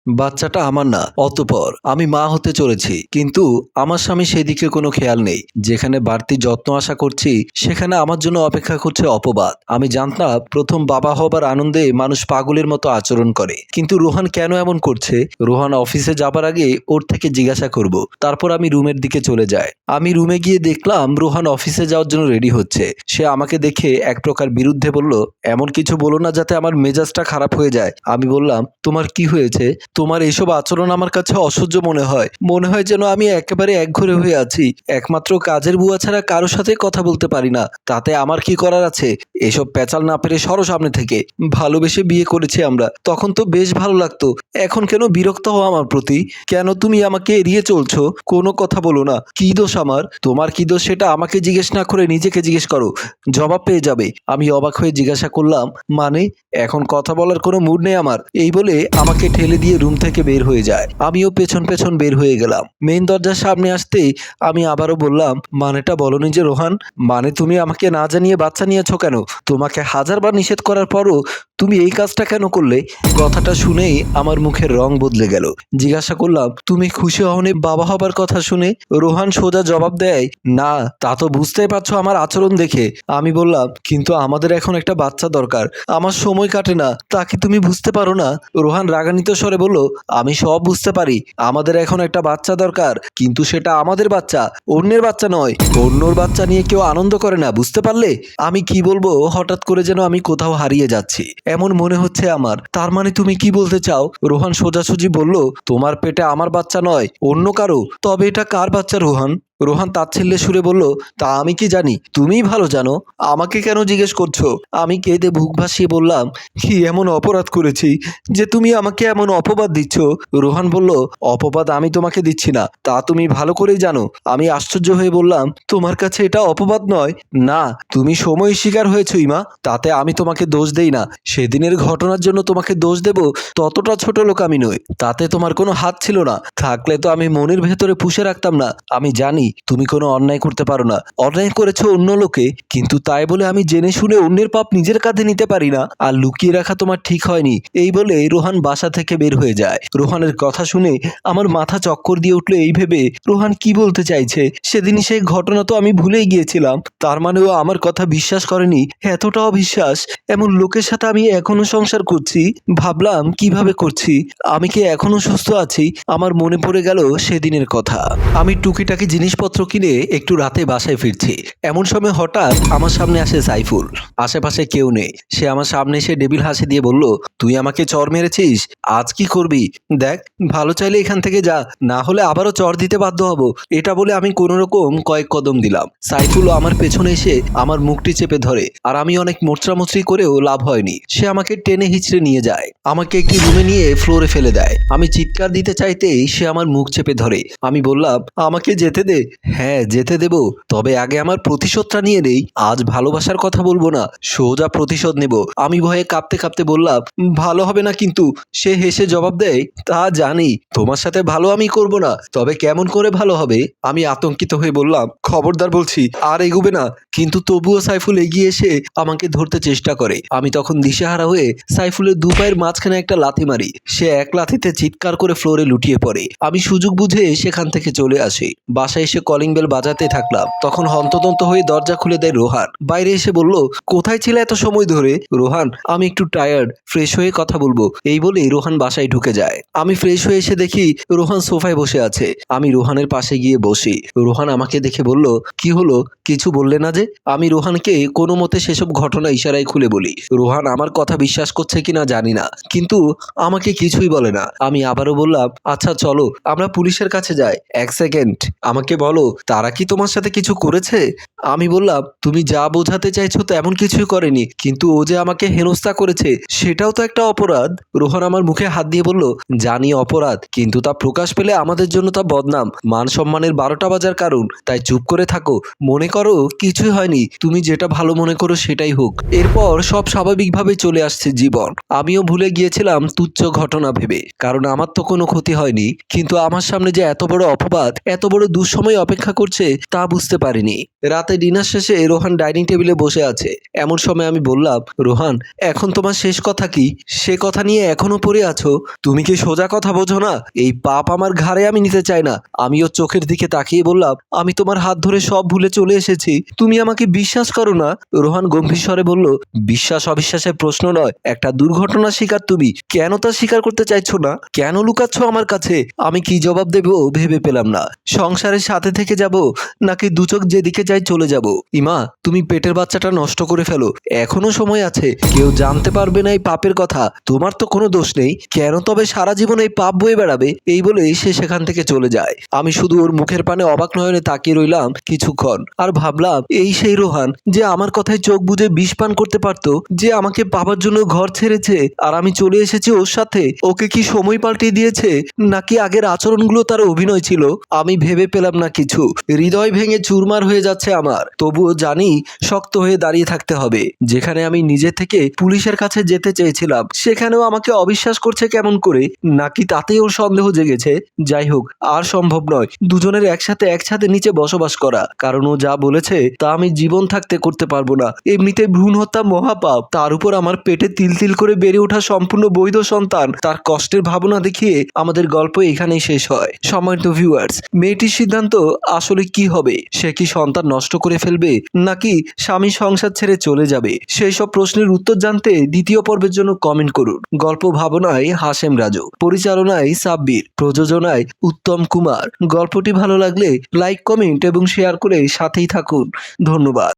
বাচ্চাটা আমার না, অতঃপর আমি মা হতে চলেছি, কিন্তু আমার স্বামী সেদিকে কোনো খেয়াল নেই। যেখানে বাড়তি যত্ন আশা করছি সেখানে আমার জন্য অপেক্ষা করছে অপবাদ। আমি জানতাম প্রথম বাবা হবার আনন্দে মানুষ পাগলের মতো আচরণ করে, কিন্তু রোহান কেন এমন করছে? রোহান অফিসে যাবার আগে ওর থেকে জিজ্ঞাসা করব। তারপর আমি রুমের দিকে চলে যাই। আমি রুমে গিয়ে দেখলাম রোহান অফিসে যাওয়ার জন্য রেডি হচ্ছে। সে আমাকে দেখে এক প্রকার বিরুদ্ধে বলল, এমন কিছু বলো না যাতে আমার মেজাজটা খারাপ হয়ে যায়। আমি বললাম, তোমার কি হয়েছে? তোমার এইসব আচরণ আমার কাছে অসহ্য মনে হয়। মনে হয় যেন আমি একেবারে একঘরে হয়ে আছি। একমাত্র কাজের বুয়া ছাড়া কারোর সাথে কথা বলতে পারি না। তাতে আমার কি করার আছে? এসব পেঁচাল না পেরে সরো সামনে থেকে। ভালোবেসে বিয়ে করেছি আমরা, তখন তো বেশ ভালো লাগতো। এখন কেন বিরক্ত হও আমার প্রতি? কেন তুমি আমাকে এড়িয়ে চলছো? কোনো কথা বলো না। কি দোষ আমার? তোমার কি দোষ সেটা আমাকে জিজ্ঞেস না করে নিজেকে জিজ্ঞেস করো, জবাব পেয়ে যাবে। আমি অবাক হয়ে জিজ্ঞাসা করলাম, মানে? এখন কথা বলার কোনো মুড নেই আমার। এই বলে আমাকে ঠেলে দিয়ে রুম থেকে বের হয়ে যায়। আমিও পেছন পেছন বের হয়ে গেলাম। মেইন দরজার সামনে আসতেই আমি আবারও বললাম, মানেটা বলনি যে রোহান? মানে তুমি আমাকে না জানিয়ে বাচ্চা নিয়েছো কেন? তোমাকে হাজারবার নিষেধ করার পরও তুমি এই কাজটা কেন করলে? কথাটা শুনেই আমার মুখের রং বদলে গেল। জিজ্ঞাসা করলাম, তুমি খুশি হওনি বাবা হবার কথা শুনে? রোহান সোজা জবাব দেয়, না, তা তো বুঝতেই পারছো আমার আচরণ দেখে। আমি বললাম, কিন্তু আমাদের এখন একটা বাচ্চা দরকার। আমার সময় কাটে না, তা কি তুমি বুঝতে পারো না? রোহান রাগান্বিত স্বরে বলল, আমি সব বুঝতে পারি। আমাদের এখন একটা বাচ্চা দরকার, কিন্তু সেটা আমাদের বাচ্চা, অন্যের বাচ্চা নয়। অন্যর বাচ্চা নিয়ে কেউ আনন্দ করে না, বুঝতে পারলে? আমি কি বলবো হঠাৎ করে যেন আমি কোথাও হারিয়ে যাচ্ছি এমন মনে হচ্ছে আমার। তার মানে তুমি কি বলতে চাও? রোহান সোজাসুজি বলল, তোমার পেটে আমার বাচ্চা নয়, অন্য কারো। তবে এটা কার বাচ্চা রোহান? রোহান তাচ্ছিল্যে সুরে বলল, তা আমি কি জানি? তুমিই ভালো জানো। আমাকে কেন জিজ্ঞেস করছো? আমি কেঁদে বুক ভাসিয়ে বললাম, কি এমন অপরাধ করেছি যে তুমি আমাকে এমন অপবাদ দিচ্ছ? রোহান বলল, অপবাদ আমি তোমাকে দিচ্ছি না, তা তুমি ভালো করেই জানো। আমি আশ্চর্য হয়ে বললাম, তোমার কাছে এটা অপবাদ নয়? না, তুমি সময় শিকার হয়েছো ইমা, তাতে আমি তোমাকে দোষ দেই না। সেদিনের ঘটনার জন্য তোমাকে দোষ দেব ততটা ছোট লোক আমি নই। তাতে তোমার কোনো হাত ছিল না। থাকলে তো আমি মনের ভেতরে পুষে রাখতাম না। আমি জানি তুমি কোনো অন্যায় করতে পারো না। অন্যায় করেছো অন্য লোকে, কিন্তু তাই বলে আমি জেনে শুনে অন্যের পাপ নিজের কাঁধে নিতে পারি না। আর লুকিয়ে রাখা তোমার ঠিক হয়নি। এই বলে রোহান বাসা থেকে বের হয়ে যায়। রোহানের কথা শুনে আমার মাথা চক্কর দিয়ে উঠলো, এই ভেবে রোহান কি বলতে চাইছে। সেদিনই সেই ঘটনা তো আমি ভুলেই গিয়েছিলাম। তার মানে ও আমার কথা বিশ্বাস করেনি। এতটা অবিশ্বাস! এমন লোকের সাথে আমি এখনো সংসার করছি। ভাবলাম কিভাবে করছি। আমি কি এখনো সুস্থ আছি? আমার মনে পড়ে গেল সেদিনের কথা। আমি টুকিটাকি জিনিসপত্র কিনে একটু রাতে বাসায় ফিরছি। এমন সময় হঠাৎ আমার সামনে আসে সাইফুল। আশেপাশে কেউ নেই। সে আমার সামনে এসে ডেবিল হাসি দিয়ে বলল, তুই আমাকে চর মেরেছিস, আজ কি করবি? দেখ, ভালো চাইলে এখান থেকে যা, না হলে আবারও চর দিতে বাধ্য হব। এটা বলে আমি কোনো রকম কয়েক কদম দিলাম। সাইফুলও আমার পেছনে এসে আমার মুখটি চেপে ধরে, আর আমি অনেক মোচড়ামুচড়ি করেও লাভ হয়নি। সে আমাকে টেনে হিচড়ে নিয়ে যায়। আমাকে একটি রুমে নিয়ে ফ্লোরে ফেলে দেয়। আমি চিৎকার দিতে চাইতেই সে আমার মুখ চেপে ধরে। আমি বললাম, আমাকে যেতে দে। হ্যাঁ, যেতে দেব, তবে আগে আমার প্রতিশোধটা নিয়ে নেই। আজ ভালোবাসার কথা বলবো না, সোজা প্রতিশোধ নেব। আমি ভয়ে কাঁপতে কাঁপতে বললাম, ভালো হবে না কিন্তু। সে হেসে জবাব দেয়, তা জানি, তোমার সাথে ভালো আমি করব না, তবে কেমন করে ভালো হবে? আমি আতঙ্কিত হয়ে বললাম, খবরদার বলছি, আর এগুবে না। কিন্তু তবুও সাইফুল এগিয়ে এসে আমাকে ধরতে চেষ্টা করে। আমি তখন দিশেহারা হয়ে সাইফুলের দু পায়ের মাঝখানে একটা লাথি মারি। সে এক লাথিতে চিৎকার করে ফ্লোরে লুটিয়ে পড়ে। আমি সুযোগ বুঝে সেখান থেকে চলে আসি। বাসায় এসে কলিং বেল বাজাতে থাকলাম। তখন হন্তদন্ত হয়ে দরজা খুলে দেয় রোহান। বাইরে এসে বলল, কোথায় ছিলে এত সময় ধরে? রোহান, আমি একটু টায়ার্ড, ফ্রেশ হয়ে কথা বলবো। এই বলে রোহান বাসায় ঢুকে যায়। আমি ফ্রেশ হয়ে এসে দেখি রোহান সোফায় বসে আছে। আমি রোহানের পাশে গিয়ে বসি। রোহান আমাকে দেখে বলল, কি হলো, কিছু বললে না যে? আমি রোহানকে কোনো মতে সেসব ঘটনা ইশারায় খুলে বলি। রোহান আমার কথা বিশ্বাস করছে কিনা জানি না, কিন্তু আমাকে কিছুই বলে না। আমি আবারও বললাম, আচ্ছা চলো আমরা পুলিশের কাছে যাই। এক সেকেন্ড, আমাকে বলো, তারা কি তোমার সাথে কিছু করেছে? আমি বললাম, তুমি যা বোঝাতে চাইছো তেমন কিছুই করেনি, কিন্তু ও যে আমাকে হেনস্থা করেছে সেটাও তো একটা অপরাধ। রোহান আমার মুখে হাত দিয়ে বলল, জানি অপরাধ, কিন্তু তা প্রকাশ পেলে আমাদের জন্য তা বদনাম, মান সম্মানের 12টা বাজার কারণ। তাই চুপ করে থাকো, মনে করো কিছুই হয়নি, তুমি যেটা ভালো মনে করো সেটাই হোক। এরপর সব স্বাভাবিকভাবে চলে আসছে জীবন। আমিও ভুলে গিয়েছিলাম তুচ্ছ ঘটনা ভেবে, কারণ আমার তো কোনো ক্ষতি হয়নি। কিন্তু আমার সামনে যে এত বড় অপবাদ, এত বড় দুঃসময় সময় অপেক্ষা করছে তা বুঝতে পারিনি। রাতে ডিনার শেষে রোহান ডাইনিং টেবিলে বসে আছে। এমন সময় আমি বললাম, রোহান, এখন তোমার শেষ কথা কি? সে কথা নিয়ে এখনো পড়ে আছো? তুমি কি সোজা কথা বোঝো না? এই পাপ আমার ঘাড়ে আমি নিতে চাই না। আমিও চোখের দিকে তাকিয়ে বললাম, আমি তোমার হাত ধরে সব ভুলে চলে এসেছি। তুমি আমাকে বিশ্বাস করো না? রোহান গম্ভীর স্বরে বলল, বিশ্বাস অবিশ্বাসের প্রশ্ন নয়, একটা দুর্ঘটনা শিকার তুমি। কেন তা স্বীকার করতে চাইছো না? কেন লুকাচ্ছ আমার কাছে? আমি কি জবাব দেব ভেবে পেলাম না। সংসারের সাথে থেকে যাব নাকি দু চোখ যেদিকে যাই চলে যাব? ইমা, তুমি পেটের বাচ্চাটা নষ্ট করে ফেলো, এখনো সময় আছে। কেউ জানতে পারবে না এই পাপের কথা। তোমার তো কোনো দোষ নেই, কেন তবে সারা জীবন এই পাপ বয়ে বেড়াবে? এই বলে সে সেখান থেকে চলে যায়। আমি শুধু ওর মুখের পানে অবাক নয়নে তাকিয়ে রইলাম কিছুক্ষণ, আর ভাবলাম এই সেই রোহান যে আমার কথায় চোখ বুজে বিষ পান করতে পারতো, যে আমাকে পাবার জন্য ঘর ছেড়েছে আর আমি চলে এসেছি ওর সাথে। ওকে কি সময় পাল্টে দিয়েছে, নাকি আগের আচরণগুলো তার অভিনয় ছিল? আমি ভেবে পেলাম না কিছু। হৃদয় ভেঙে চুরমার হয়ে যাচ্ছে আমার। তবুও জানি শক্ত হয়ে দাঁড়িয়ে থাকতে হবে। যেখানে আমি নিজে থেকে পুলিশের কাছে যেতে চেয়েছিলাম, সেখানেও আমাকে অবিশ্বাস করছে কেমন করে? নাকি তাতেই ওর সন্দেহ জেগেছে? যাই হোক, আর সম্ভব নয় দুজনের একসাথে নিচে বসবাস করা, কারণ ও যা বলেছে তা আমি জীবন থাকতে করতে পারবো না। এমনিতে ভ্রূণ হত্যা মহাপাপ, তার উপর আমার পেটে তিল তিল করে বেড়ে ওঠা সম্পূর্ণ বৈধ সন্তান, তার কষ্টের ভাবনা দেখিয়ে আমাদের গল্প এখানেই শেষ হয়। সম্মানিত ভিউয়ার্স, মেয়েটির সিদ্ধান্ত আসলে কি হবে? সে কি সন্তান নষ্ট করে ফেলবে, নাকি স্বামী সংসার ছেড়ে চলে যাবে? সেই সব প্রশ্নের উত্তর জানতে দ্বিতীয় পর্বের জন্য কমেন্ট করুন। গল্প ভাবনায় হাশেম রাজু, পরিচালনায় সাব্বির, প্রযোজনায় উত্তম কুমার। গল্পটি ভালো লাগলে লাইক, কমেন্ট এবং শেয়ার করে সাথেই থাকুন। ধন্যবাদ।